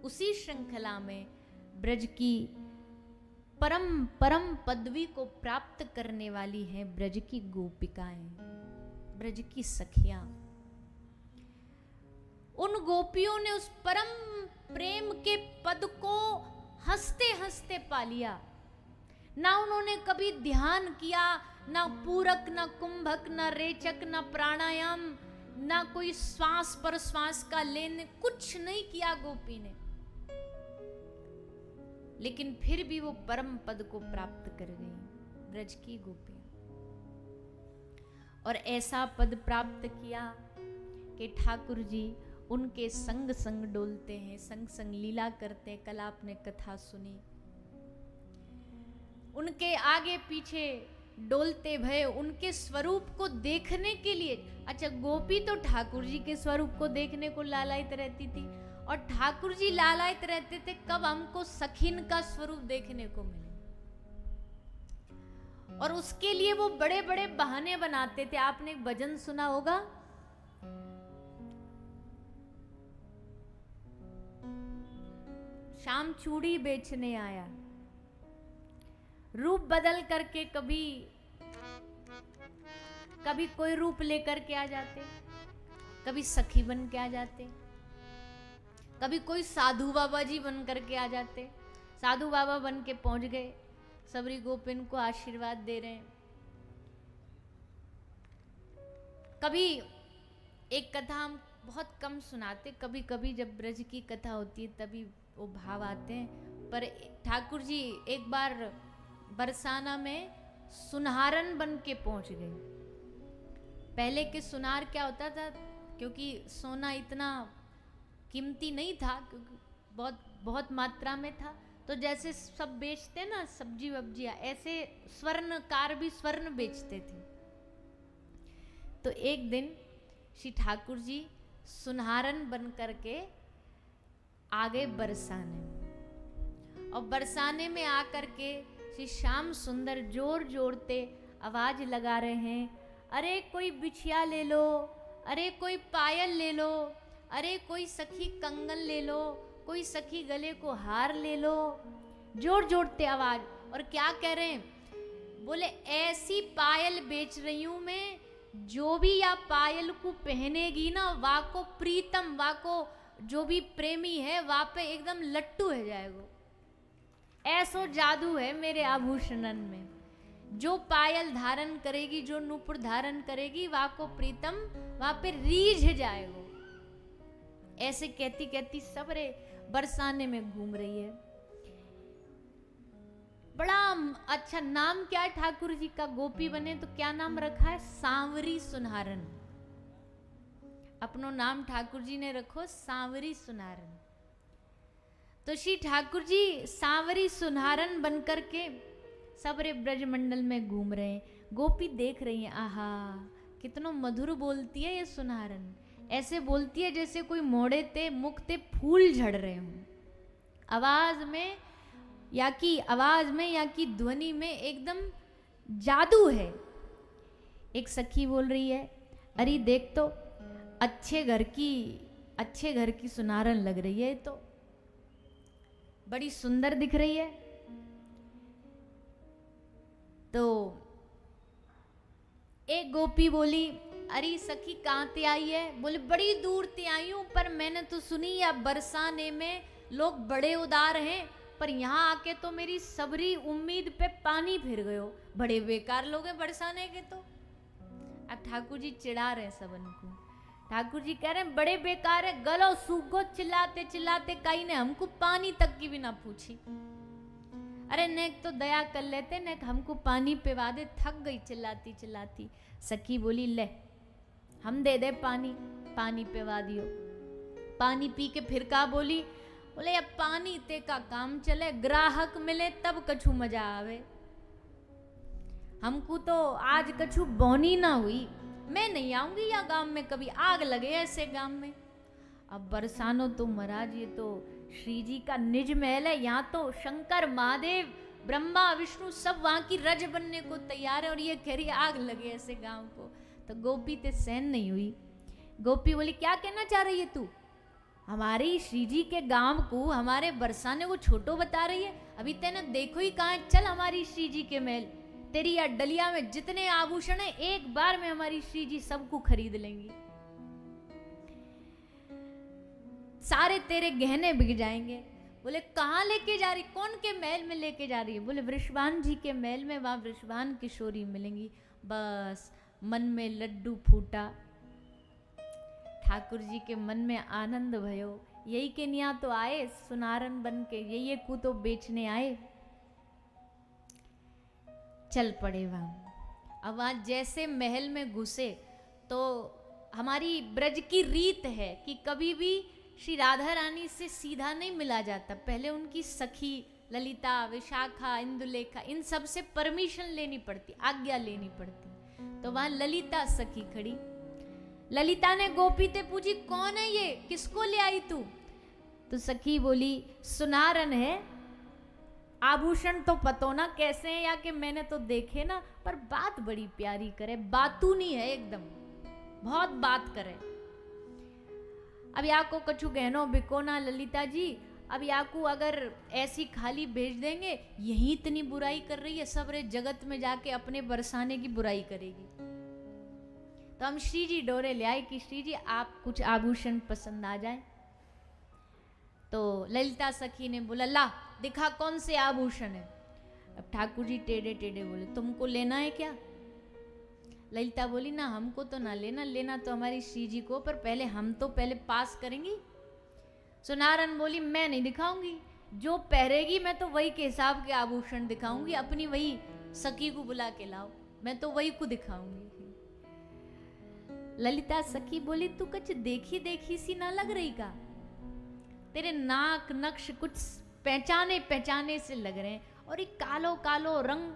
उसी श्रृंखला में ब्रज की परम परम पदवी को प्राप्त करने वाली है ब्रज की गोपिकाएं, ब्रज की सखियां। उन गोपियों ने उस परम प्रेम के पद को हंसते हंसते पा लिया। ना उन्होंने कभी ध्यान किया, ना पूरक, ना कुंभक, ना रेचक, ना प्राणायाम, ना कोई श्वास पर श्वास का लेन, कुछ नहीं किया गोपी ने, लेकिन फिर भी वो परम पद को प्राप्त कर गई ब्रज की गोपियां। और ऐसा पद प्राप्त किया कि ठाकुर जी उनके संग संग डोलते हैं, संग संग लीला करते हैं। कल आपने कथा सुनी, उनके आगे पीछे डोलते भय उनके स्वरूप को देखने के लिए। अच्छा, गोपी तो ठाकुर जी के स्वरूप को देखने को लालायित रहती थी, और ठाकुर जी लालायित रहते थे कब हमको सखीन का स्वरूप देखने को मिले। और उसके लिए वो बड़े बड़े बहाने बनाते थे। आपने एक भजन सुना होगा, शाम चूड़ी बेचने आया, रूप बदल करके कभी कोई रूप लेकर के आ जाते, कभी सखी बन के आ जाते, कभी कोई साधु बाबा जी बन करके आ जाते। साधु बाबा बन के पहुंच गए, सबरी गोपिन को आशीर्वाद दे रहे हैं। कभी एक कथा हम बहुत कम सुनाते, कभी कभी जब ब्रज की कथा होती है तभी वो भाव आते हैं। पर ठाकुर जी एक बार बरसाना में सुनहारन बन के पहुंच गए। पहले के सुनार क्या होता था, क्योंकि सोना इतना कीमती नहीं था, क्योंकि बहुत बहुत मात्रा में था, तो जैसे सब बेचते ना सब्जी वब्जियां, ऐसे स्वर्णकार भी स्वर्ण बेचते थे। तो एक दिन श्री ठाकुर जी सुनहारन बन करके आ गए बरसाने, और बरसाने में आकर के श्री श्याम सुंदर जोर जोरते आवाज लगा रहे हैं, अरे कोई बिछिया ले लो, अरे कोई पायल ले लो, अरे कोई सखी कंगन ले लो, कोई सखी गले को हार ले लो। जोर जोरते आवाज। और क्या कह रहे हैं, बोले ऐसी पायल बेच रही हूं मैं, जो भी या पायल को पहनेगी ना, वाको प्रीतम, वाको जो भी प्रेमी है वहां पे एकदम लट्टू है जाएगा। ऐसो जादू है मेरे आभूषणन में। जो पायल धारण करेगी, जो नूपुर धारण करेगी, वाको प्रीतम वहां पे रीझ जाएगा। ऐसे कहती कहती सबरे बरसाने में घूम रही है। बड़ा अच्छा नाम क्या है ठाकुर जी का, गोपी बने तो क्या नाम रखा है, सांवरी सुनहारन। अपनो नाम ठाकुर जी ने रखो सांवरी सुनहारन। तो श्री ठाकुर जी सांवरी सुनहारन बनकर के सबरे ब्रजमंडल में घूम रहे हैं। गोपी देख रही है, आहा कितना मधुर बोलती है ये सुनहारन। ऐसे बोलती है जैसे कोई मोड़े ते मुख ते फूल झड़ रहे हों। आवाज में या की ध्वनि में एकदम जादू है। एक सखी बोल रही है, अरे देख तो अच्छे घर की सुनहारन लग रही है, तो बड़ी सुंदर दिख रही है। तो एक गोपी बोली, अरे सखी कहाँ ते आई है? बोले बड़ी दूर ते आई हूं, पर मैंने तो सुनी या बरसाने में लोग बड़े उदार हैं, पर यहाँ आके तो मेरी सबरी उम्मीद पे पानी फिर गयो। बड़े बेकार लोग हैं बरसाने के। तो अब ठाकुर जी चिढ़ा रहे सबन को। ठाकुर जी कह रहे हैं बड़े बेकार है, गलो सूखो, चिल्लाते चिल्लाते कहीं ने हमको पानी तक की भी ना पूछी। अरे नेक तो दया कर लेते, नेक हमको पानी पिवा दे, थक गई चिल्लाती चिल्लाती। सखी बोली ले हम दे दे पानी, पानी पिवा दियो। पानी पी के फिर का बोली, बोले अब पानी ते का काम चले, ग्राहक मिले तब कछु मजा आवे। हमको तो आज कछु बोनी ना हुई, मैं नहीं आऊंगी या गांव में कभी, आग लगे ऐसे गांव में। अब बरसानो तो महाराज ये तो श्री जी का निज महल है, यहाँ तो शंकर महादेव ब्रह्मा विष्णु सब वहां की रज बनने को तैयार है, और ये कह रही आग लगे ऐसे गांव को। तो गोपी ते सहन नहीं हुई। गोपी बोली क्या कहना चाह रही है तू? हमारी श्री जी के गांव को, हमारे बरसाने को छोटो बता रही है। अभी तेने देखो ही कहाँ है, चल हमारी श्री जी के महल, तेरी या डलिया में जितने आभूषण है एक बार में हमारी श्री जी सबको खरीद लेंगी, सारे तेरे गहने बिक जाएंगे। बोले कहाँ लेके जा रही, कौन के महल में लेके जा रही है? बोले वृषभान जी के महल में, वहां वृषभान किशोरी मिलेंगी। बस मन में लड्डू फूटा, ठाकुर जी के मन में आनंद भयो। यही के निया तो आए सुनारन बन के, यही को तो बेचने आए। चल पड़े वहां। अब वहां जैसे महल में घुसे तो हमारी ब्रज की रीत है कि कभी भी श्री राधा रानी से सीधा नहीं मिला जाता, पहले उनकी सखी ललिता, विशाखा, इंदुलेखा, इन सब से परमिशन लेनी पड़ती, आज्ञा लेनी पड़ती। तो वहां ललिता सखी खड़ी। ललिता ने गोपी से पूछी कौन है ये, किसको ले आई तू? तो सखी बोली सुनारन है। आभूषण तो पतो ना कैसे हैं या कि मैंने तो देखे ना, पर बात बड़ी प्यारी करे, बातू नहीं है एकदम, बहुत बात करे। अब या को कछु गहनो बिको ना ललिता जी, अब या को अगर ऐसी खाली भेज देंगे, यही इतनी बुराई कर रही है, सब रे जगत में जाके अपने बरसाने की बुराई करेगी। तो हम श्री जी डोरे ले आए कि श्री जी आप कुछ आभूषण पसंद आ जाए। तो ललिता सखी ने बोला ला दिखा कौन से आभूषण है। अब ठाकुर जी टेढ़े टेढ़े बोले तुमको लेना है क्या? ललिता बोली ना हमको तो ना लेना, लेना तो हमारी श्री जी को, पर पहले हम तो पहले पास करेंगी। सुनारन बोली मैं नहीं दिखाऊंगी, जो पहरेगी मैं तो वही के हिसाब के आभूषण दिखाऊंगी, अपनी वही सखी को बुला के लाओ, मैं तो वही को दिखाऊंगी। ललिता सखी बोली तू कुछ देखी देखी सी ना लग रही का, तेरे नाक नक्श कुछ पहचाने पहचाने से लग रहे हैं, और एक कालो कालो रंग।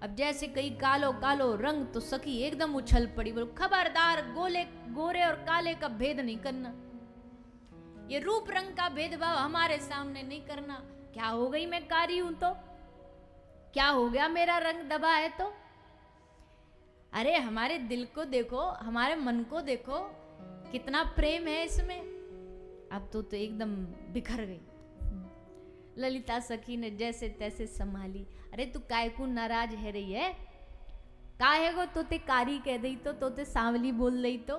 अब जैसे कई कालो कालो रंग तो सखी एकदम उछल पड़ी, बोलो खबरदार, गोले गोरे और काले का भेद नहीं करना, ये रूप रंग का भेदभाव हमारे सामने नहीं करना। क्या हो गई मैं कारी हूं तो, क्या हो गया मेरा रंग दबा है तो? अरे हमारे दिल को देखो, हमारे मन को देखो, कितना प्रेम है इसमें। अब तो एकदम बिखर गई। ललिता सखी ने जैसे तैसे संभाली। अरे तू काय को नाराज है रही है, काहे को तोते कारी कह दई तो, तोते सांवली बोल दई तो।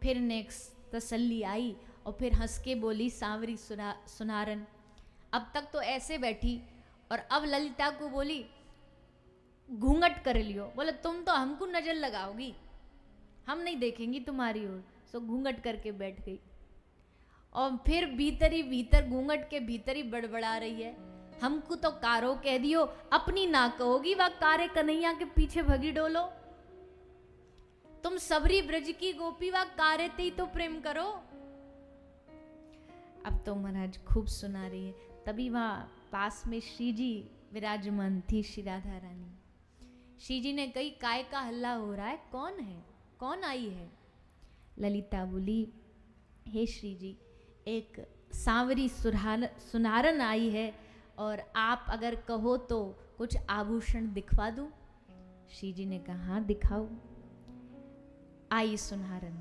फिर नेक्स्ट तसल्ली आई और फिर हंस के बोली सांवरी सुनारन। अब तक तो ऐसे बैठी और अब ललिता को बोली घूंघट कर लियो। बोले तुम तो हमको नजर लगाओगी, हम नहीं देखेंगी तुम्हारी ओर। सो घूंघट करके बैठ गई और फिर भीतर ही भीतर घूंघट के भीतर ही बड़बड़ा रही है, हमको तो कारो कह दियो, अपनी ना कहोगी वह कारे कन्हैया के पीछे भगी डोलो। तुम सबरी ब्रज की गोपी व कारे ते ही तो प्रेम करो। अब तो महाराज खूब सुना रही है। तभी वहां पास में श्री जी विराजमान थी, श्री राधा रानी। श्री जी ने कही काय का हल्ला हो रहा है, कौन है, कौन आई है? ललिता बोली हे श्री जी एक सांवरी सुनारन आई है और आप अगर कहो तो कुछ आभूषण दिखवा दूं। श्री जी ने कहा हाँ दिखाओ। आई सुनारन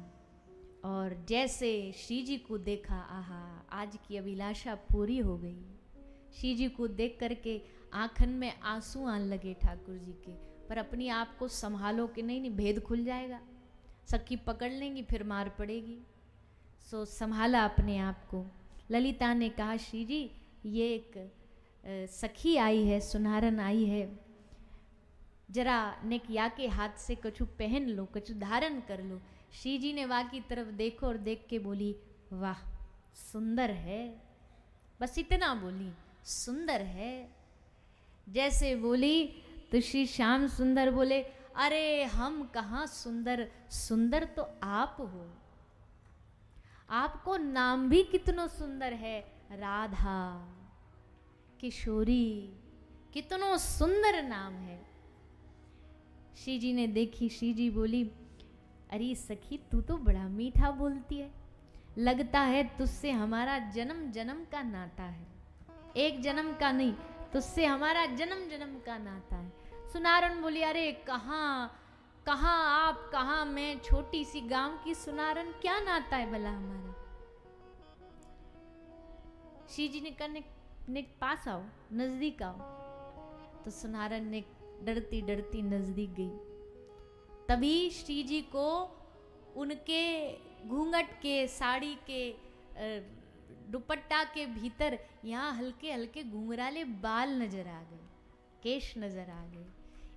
और जैसे श्री जी को देखा, आहा आज की अभिलाषा पूरी हो गई। श्री जी को देख करके आंखन में आंसू आने लगे ठाकुर जी के, पर अपनी आप को संभालो कि नहीं भेद खुल जाएगा, सखी पकड़ लेंगी फिर मार पड़ेगी। सो संभाला अपने आप को। ललिता ने कहा श्री जी ये एक सखी आई है, सुनारन आई है, जरा नेकिया के हाथ से कछु पहन लो, कछु धारण कर लो। श्री जी ने वहाँ की तरफ देखो और देख के बोली वाह सुंदर है, बस इतना बोली, सुंदर है। जैसे बोली तो श्री श्याम सुंदर बोले अरे हम कहाँ सुंदर, सुंदर तो आप हो, आपको नाम भी कितनो सुंदर है, राधा किशोरी, कितनो सुंदर नाम है। श्री जी ने देखी, श्री जी बोली अरे सखी तू तो बड़ा मीठा बोलती है, लगता है तुझसे हमारा जन्म जन्म का नाता है, एक जन्म का नहीं, तुझसे हमारा जन्म जन्म का नाता है। सुनारन बोली अरे कहाँ कहाँ आप कहाँ मैं, छोटी सी गांव की सुनारन, क्या नाता है भला हमारा। श्री जी ने कहा ने पास आओ, नजदीक आओ। तो सुनारन ने डरती डरती नजदीक गई। तभी श्री जी को उनके घूंघट के, साड़ी के, दुपट्टा के भीतर यहाँ हल्के हल्के घुंघराले बाल नजर आ गए, केश नजर आ गए।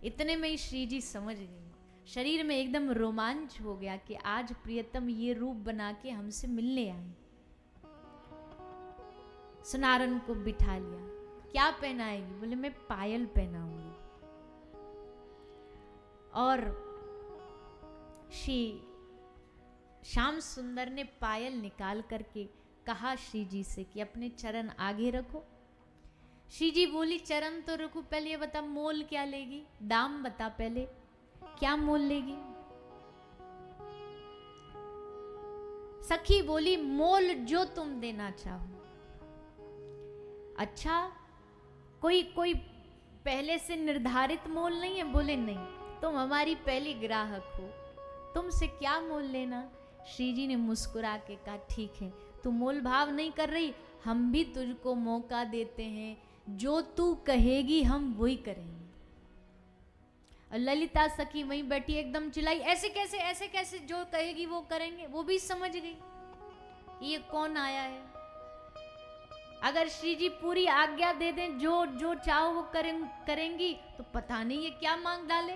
इतने में ही श्री जी समझ गई, शरीर में एकदम रोमांच हो गया कि आज प्रियतम ये रूप बना के हमसे मिलने आए। सुनारन को बिठा लिया। क्या पहनाएगी? बोले मैं पायल पहनाऊंगी। और श्री श्याम सुंदर ने पायल निकाल करके कहा श्री जी से कि अपने चरण आगे रखो। श्री जी बोली चरण तो रखो, पहले ये बता मोल क्या लेगी, दाम बता पहले, क्या मोल लेगी। सखी बोली मोल जो तुम देना चाहो। अच्छा, कोई पहले से निर्धारित मोल नहीं है? बोले नहीं, तुम हमारी पहली ग्राहक हो, तुमसे क्या मोल लेना। श्री जी ने मुस्कुरा के कहा ठीक है, तू मोल भाव नहीं कर रही, हम भी तुझको मौका देते हैं, जो तू कहेगी हम वही करेंगे। और ललिता सखी वहीं बैठी एकदम चिल्लाई, ऐसे कैसे, ऐसे कैसे, जो कहेगी वो करेंगे। वो भी समझ गई ये कौन आया है। अगर श्री जी पूरी आज्ञा दे दें, जो जो चाहो वो करेंगी, तो पता नहीं ये क्या मांग डाले,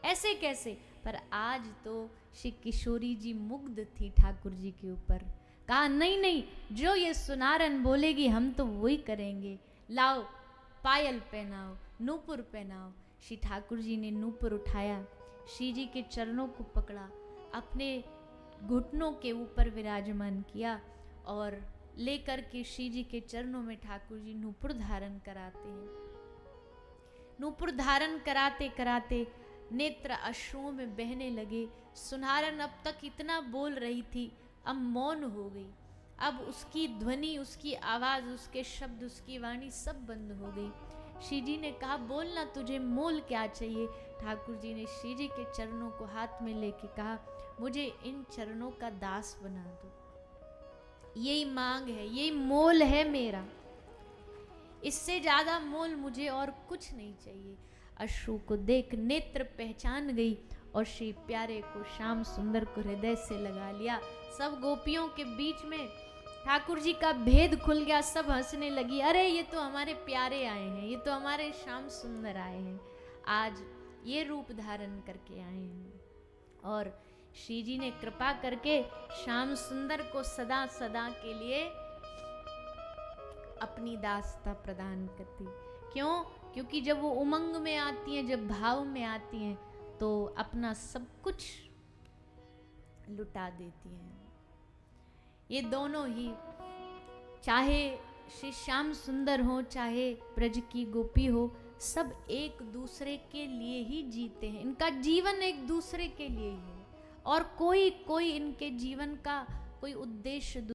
ऐसे कैसे। पर आज तो श्री किशोरी जी मुग्ध थी ठाकुर जी के ऊपर। कहा नहीं नहीं, जो ये सुनारन बोलेगी हम तो वही करेंगे। लाओ पायल पहनाओ, नूपुर पहनाओ। श्री ठाकुर जी ने नूपुर उठाया, श्री जी के चरणों को पकड़ा, अपने घुटनों के ऊपर विराजमान किया और लेकर के श्री जी के चरणों में ठाकुर जी नूपुर धारण कराते हैं। नूपुर धारण कराते कराते नेत्र अश्रुओं में बहने लगे। सुनारन अब तक इतना बोल रही थी, अब मौन हो गई। अब उसकी ध्वनि, उसकी आवाज, उसके शब्द, उसकी वाणी सब बंद हो गई। श्री जी ने कहा बोलना, तुझे मोल क्या चाहिए। ठाकुर जी ने श्री जी के चरणों को हाथ में लेके कहा मुझे इन चरणों का दास बना दो, यही मांग है, यही मोल है मेरा, इससे ज्यादा मोल मुझे और कुछ नहीं चाहिए। अश्रु को देख नेत्र पहचान गई और श्री प्यारे को, श्याम सुंदर को हृदय से लगा लिया। सब गोपियों के बीच में ठाकुर जी का भेद खुल गया। सब हंसने लगी, अरे ये तो हमारे प्यारे आए हैं, ये तो हमारे श्याम सुंदर आए हैं, आज ये रूप धारण करके आए हैं। और श्री जी ने कृपा करके श्याम सुंदर को सदा सदा के लिए अपनी दासता प्रदान करती। क्यों? क्योंकि जब वो उमंग में आती हैं, जब भाव में आती हैं, तो अपना सब कुछ लुटा देती हैं। ये दोनों ही, चाहे श्री श्याम सुंदर हो, चाहे ब्रज की गोपी हो, सब एक दूसरे के लिए ही जीते हैं। इनका जीवन एक दूसरे के लिए ही है और कोई इनके जीवन का कोई उद्देश्य